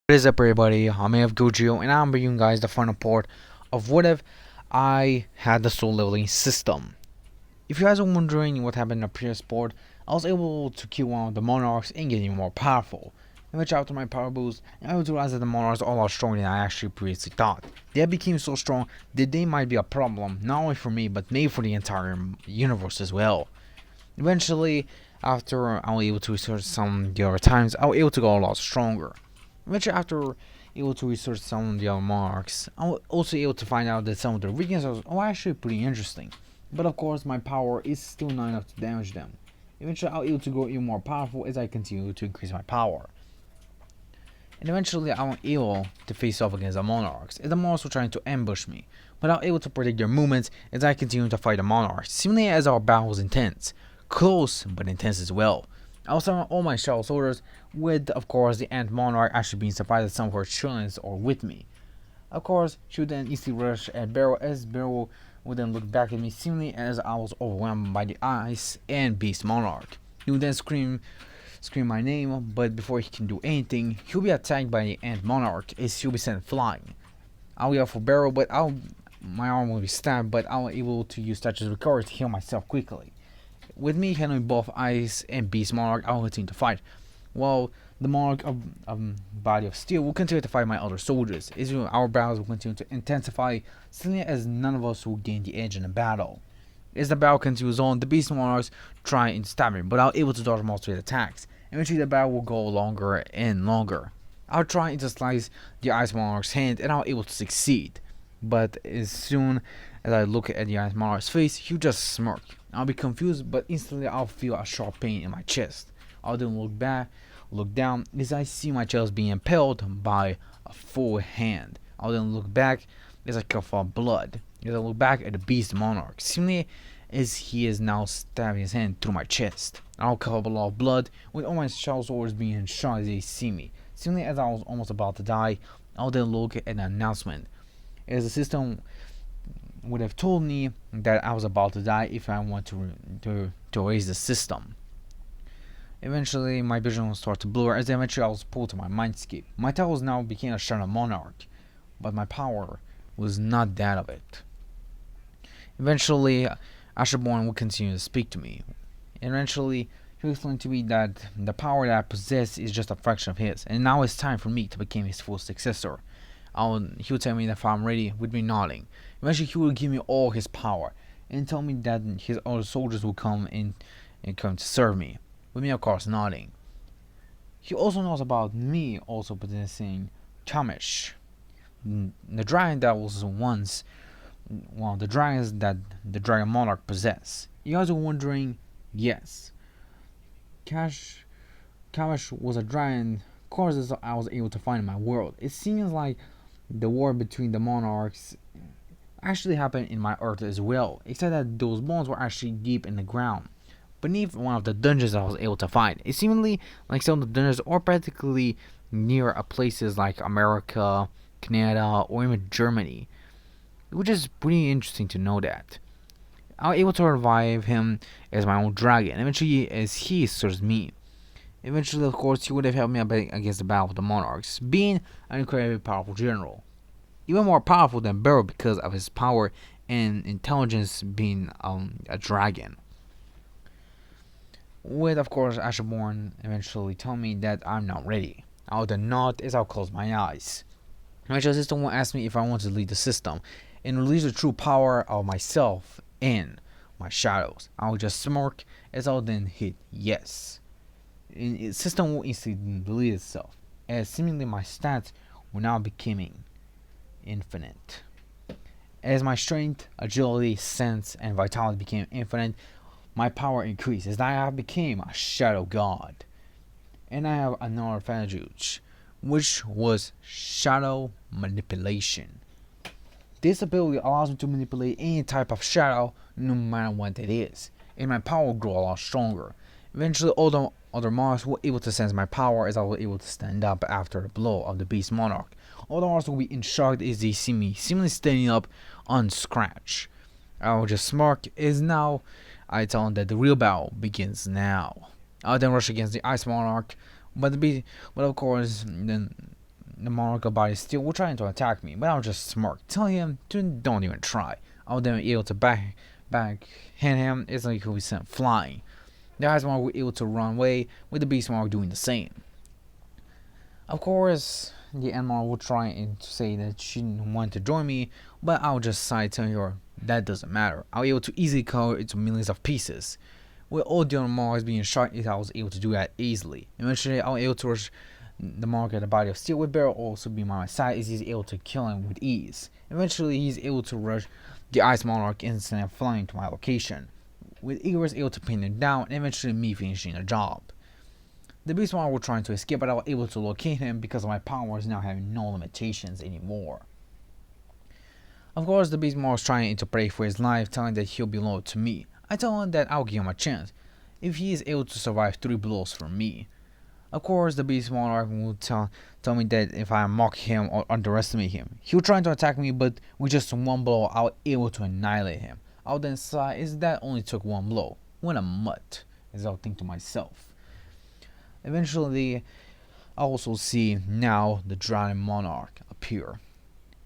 What is up, everybody? I'm AF Gojo, and I'm bringing you guys the final part of what if I had the soul leveling system. If you guys are wondering what happened in the previous part, I was able to kill one of the Monarchs and get even more powerful. In which after my power boost, I realized that the Monarchs are a lot stronger than I actually previously thought. They became so strong that they might be a problem, not only for me, but maybe for the entire universe as well. Eventually, after I was able to research some of the other times, I was able to go a lot stronger. Eventually, after able to research some of the other marks, I was also able to find out that some of the weaknesses are actually pretty interesting. But of course, my power is still not enough to damage them. Eventually, I was able to go even more powerful as I continue to increase my power. And eventually, I was able to face off against the Monarchs, as the Monarchs were trying to ambush me. But I was able to predict their movements as I continued to fight the Monarchs, seemingly as our battle was intense. Close, but intense as well. I was on all my shadow soldiers, with of course the Ant Monarch actually being surprised that some of her children are with me. Of course, she would then easily rush at Barrel as Barrel would then look back at me seemingly as I was overwhelmed by the Ice and Beast Monarch. He would then scream my name, but before he can do anything, he'll be attacked by the Ant Monarch as he'll be sent flying. I'll yell for Barrel, but my arm will be stabbed, but I'll be able to use Touch's Recovery to heal myself quickly. With me handling both Ice and Beast Monarch, I will continue to fight, while the Monarch of Body of Steel will continue to fight my other soldiers. Our battles will continue to intensify, seeing as none of us will gain the edge in the battle. As the battle continues on, the Beast Monarchs try and stab me, but I'll be able to dodge most of the attacks. Eventually, the battle will go longer and longer. I'll try to slice the Ice Monarch's hand, and I'll be able to succeed. But as soon as I look at the Ice Monarch's face, he'll just smirk. I'll be confused, but instantly I'll feel a sharp pain in my chest. I'll then look down as I see my chest being impaled by a full hand. I'll then look back as I cough up blood. As I look back at the Beast Monarch, seemingly as he is now stabbing his hand through my chest. I'll cough up a lot of blood, with all my shadow swords being shot as they see me. Seemingly as I was almost about to die, I'll then look at an announcement. As the system would have told me that I was about to die if I want to erase the system. Eventually, my vision will start to blur as eventually I was pulled to my mindscape. My title now became a Shadow Monarch, but my power was not that of it. Eventually, Asherborn will continue to speak to me. Eventually, he will explain to me that the power that I possess is just a fraction of his, and now it's time for me to become his full successor. He would tell me that if I'm ready, with me nodding. Eventually, he will give me all his power and tell me that his other soldiers will come in and come to serve me. With me, of course, nodding. He also knows about me also possessing Chamish, the dragon that was once one of the dragons that the Dragon Monarch possessed. You guys are wondering, yes, Kamish was a dragon. Of course, I was able to find in my world. It seems like the war between the monarchs actually happened in my earth as well, except that those bones were actually deep in the ground, beneath one of the dungeons I was able to find. It seemingly like some of the dungeons are practically near places like America, Canada, or even Germany, which is pretty interesting to know that. I was able to revive him as my own dragon, eventually as he serves me. Eventually, of course, he would have helped me against the battle of the monarchs, being an incredibly powerful general. Even more powerful than Barrow because of his power and intelligence being a dragon. With, of course, Asherborn eventually telling me that I'm not ready. I'll then nod as I'll close my eyes. Eventually, the system will ask me if I want to lead the system and release the true power of myself and my shadows. I'll just smirk as I'll then hit yes. The system will instantly delete itself, as seemingly my stats will now becoming infinite. As my strength, agility, sense, and vitality became infinite, my power increased as I have became a shadow god. And I have another advantage, which was shadow manipulation. This ability allows me to manipulate any type of shadow, no matter what it is, and my power will grow a lot stronger. Eventually, all the other monarchs were able to sense my power as I was able to stand up after the blow of the Beast Monarch. All the monarchs will be in shock as they see me seemingly standing up unscratched. I will just smirk as now I tell them that the real battle begins now. I'll then rush against the Ice Monarch, but of course, then the Monarch body still were trying to attack me, but I was just smirk, telling him to don't even try. I was then able to backhand him. It's like he was sent flying. The Ice Monarch were able to run away, with the Beast Monarch doing the same. Of course, the End Monarch would try to say that she didn't want to join me, but I'll just side tell her that doesn't matter. I was able to easily cut her into millions of pieces. With all the other Monarchs being shot, I was able to do that easily. Eventually, I was able to rush the Monarch at the body of Steel with Barrel also being by my side, as he's able to kill him with ease. Eventually, he's able to rush the Ice Monarch instead of flying to my location, with Igor's able to pin him down and eventually me finishing the job. The Beast Monarch were trying to escape, but I was able to locate him because my powers now having no limitations anymore. Of course, the Beast Monarch was trying to pray for his life, telling that he'll be loyal to me. I tell him that I'll give him a chance if he is able to survive 3 blows from me. Of course, the Beast Monarch will tell me that if I mock him or underestimate him, he'll try to attack me, but with just 1 blow, I was able to annihilate him. I'll then sigh, is that only took 1 blow? What a mutt, as I'll think to myself. Eventually, I also see now the Dragon Monarch appear.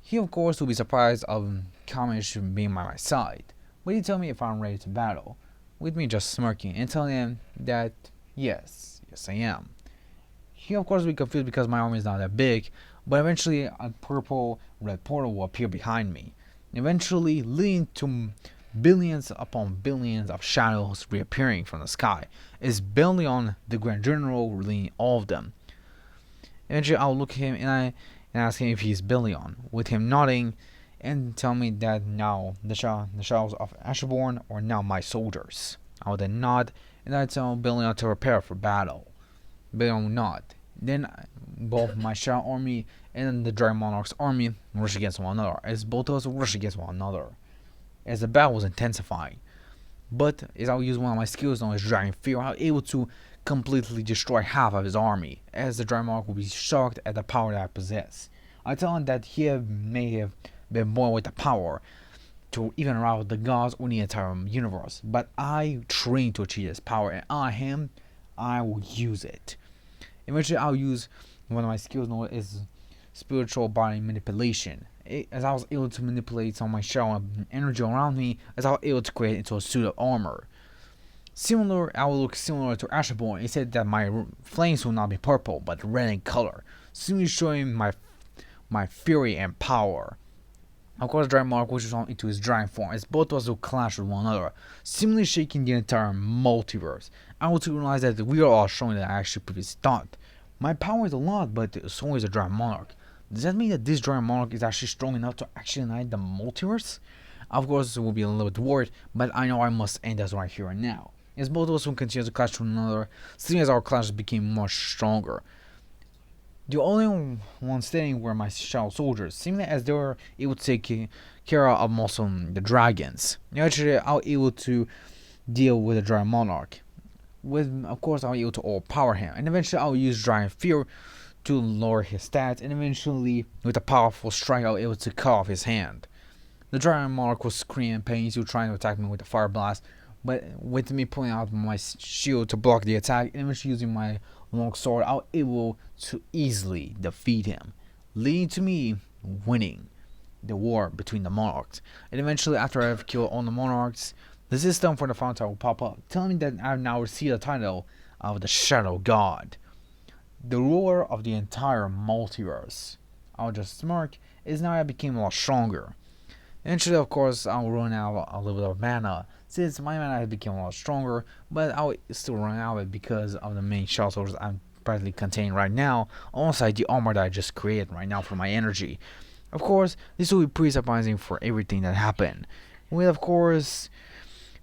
He of course will be surprised of Kamish being by my side, but he tell me if I'm ready to battle, with me just smirking and telling him that yes I am. He of course will be confused because my army is not that big, but eventually a purple red portal will appear behind me, eventually leading to billions upon billions of shadows reappearing from the sky. It's barely on the Grand General leading all of them. Eventually I'll look at him and ask him if he's Billion, with him nodding and tell me that now the shadows of Asherborn are now my soldiers. I will then nod and I tell Billion to prepare for battle. Billion will nod. Then both my Shadow army and the Dragon Monarch's army rush against one another, as both of us rush against one another, as the battle was intensifying. But as I would use one of my skills known as Dragon Fear, I was able to completely destroy half of his army, as the Dragon Monarch will be shocked at the power that I possess. I tell him that he may have been born with the power to even rival the gods or the entire universe, but I trained to achieve this power, and I will use it. Eventually, I'll use one of my skills known as spiritual body manipulation, as I was able to manipulate some of my shadow and energy around me, as I was able to create it into a suit of armor. I will look similar to Asherborn. It said that my flames will not be purple, but red in color, simply showing my fury and power. Of course, Dragon Monarch pushes on into his dragon form, as both of us will clash with one another, seemingly shaking the entire multiverse. I will realize that we are all showing that I actually previously thought. My power is a lot, but so is a Dragon Monarch. Does that mean that this Dragon Monarch is actually strong enough to actually annihilate the multiverse? Of course, it will be a little bit worried, but I know I must end this right here and now, as both of us will continue to clash with one another, seeing as our clashes became much stronger. The only one standing were my shadow soldiers, seemingly as they were able to take care of most of the dragons. Actually, I was able to deal with the Dragon Monarch. Of course, I was able to overpower him, and eventually I will use Dragon Fear to lower his stats, and eventually, with a powerful strike, I was able to cut off his hand. The Dragon Monarch was screaming in pain, he was trying to attack me with a fire blast, but with me pulling out my shield to block the attack, and eventually using my long sword, I was able to easily defeat him, leading to me winning the war between the Monarchs. And eventually, after I have killed all the Monarchs, the system for the fountain will pop up, telling me that I now receive the title of the Shadow God, the ruler of the entire multiverse. I'll just smirk, as now I became a lot stronger. Eventually, of course, I'll run out a little bit of mana, since my mana has become a lot stronger, but I'll still run out of it because of the main shadow soldiers I'm practically containing right now, alongside the armor that I just created right now for my energy. Of course, this will be presupposing for everything that happened, with of course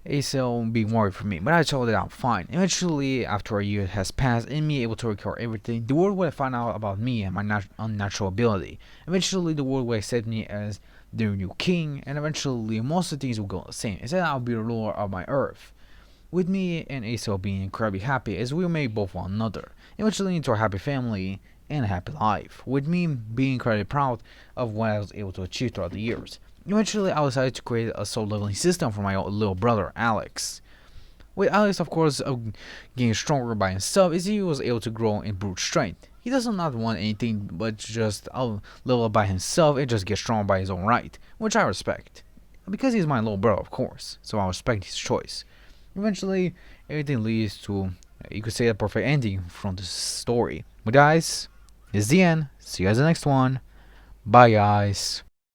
ACL being worried for me, but I told it I'm fine. Eventually, after a year has passed and me able to recover everything, the world will find out about me and my unnatural ability. Eventually, the world will accept me as their new king, and eventually most of the things will go the same. Instead, I'll be the ruler of my earth, with me and ACL being incredibly happy as we will make both one another, eventually into a happy family and a happy life, with me being incredibly proud of what I was able to achieve throughout the years. Eventually, I decided to create a soul leveling system for my little brother, Alex. With Alex, of course, getting stronger by himself, as he was able to grow in brute strength. He does not want anything but just a level by himself and just get strong by his own right, which I respect. Because he's my little bro, of course, so I respect his choice. Eventually, everything leads to, you could say, a perfect ending from this story. But guys, it's the end. See you guys in the next one. Bye, guys.